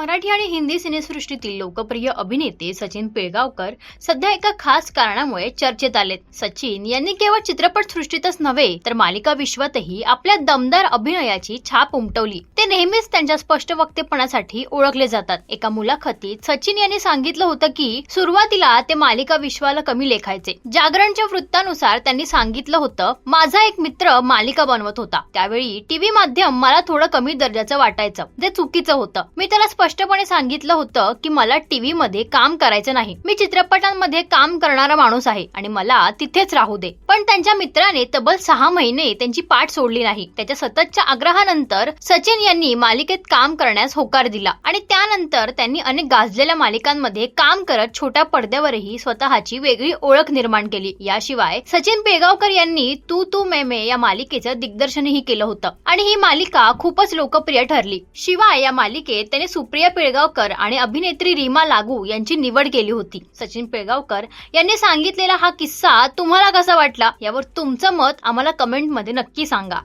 मराठी आणि हिंदी सिनेसृष्टीतील लोकप्रिय अभिनेते सचिन पिळगावकर सध्या एका खास कारणामुळे चर्चेत आलेत। सचिन यांनी केवळ चित्रपटसृष्टीतच नव्हे तर मालिका विश्वातही आपल्या दमदार अभिनयाची छाप उमटवली। ते नेहमीच त्यांच्या स्पष्ट वक्तेपणासाठी ओळखले जातात। एका मुलाखतीत सचिन यांनी सांगितलं होतं की सुरुवातीला ते मालिका विश्वाला कमी लेखायचे। जागरणच्या वृत्तानुसार त्यांनी सांगितलं होतं, माझा एक मित्र मालिका बनवत होता, त्यावेळी टीव्ही माध्यम मला थोडं कमी दर्जाचं वाटायचं, ते चुकीचं होतं। मी त्याला स्पष्टपणे सांगितलं होतं की मला टीव्ही मध्ये काम करायचं नाही, मी चित्रपटांमध्ये काम करणारा माणूस आहे आणि मला तिथेच राहू दे। पण त्यांच्या मित्राने तब्बल 6 महिने त्यांची पाठ सोडली नाही। त्याच्या सततच्या आग्रहानंतर सचिन यांनी मालिकेत काम करण्यास होकार दिला आणि त्यानंतर त्यांनी अनेक गाजलेल्या मालिकांमध्ये काम करत छोट्या पडद्यावरही स्वतःची वेगळी ओळख निर्माण केली। याशिवाय सचिन पिळगावकर यांनी तू तू मैं मैं या मालिकेचं दिग्दर्शनही केलं होतं आणि ही मालिका खूपच लोकप्रिय ठरली। शिवाय या मालिकेत त्याने सुप्रिया पिळगावकर आणि अभिनेत्री रीमा लागू यांची निवड केली होती। सचिन पिळगावकर यांनी सांगितलेला हा किस्सा तुम्हाला कसा वाटला यावर तुमचं मत आम्हाला कमेंट मध्ये नक्की सांगा।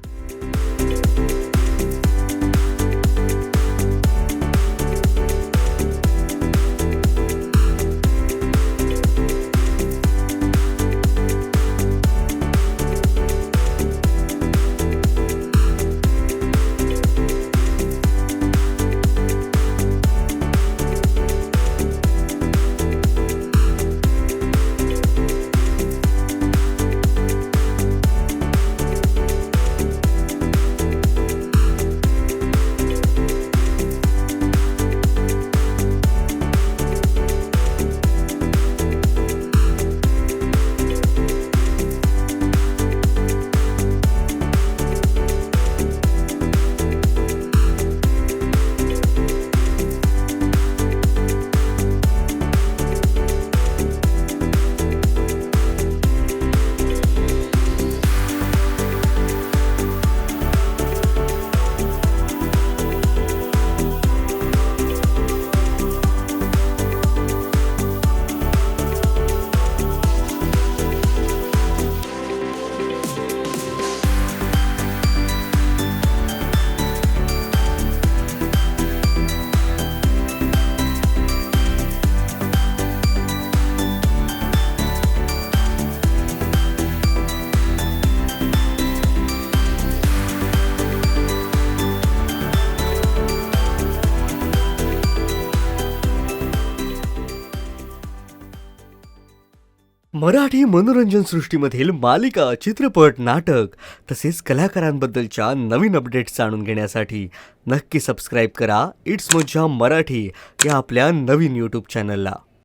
मराठी मनोरंजन सृष्टीमधील मालिका, चित्रपट, नाटक तसेच कलाकारांबद्दलच्या नवीन अपडेट्स जाणून घेण्यासाठी नक्की सबस्क्राईब करा इट्स मज्जा मराठी या आपल्या नवीन यूट्यूब चॅनलला।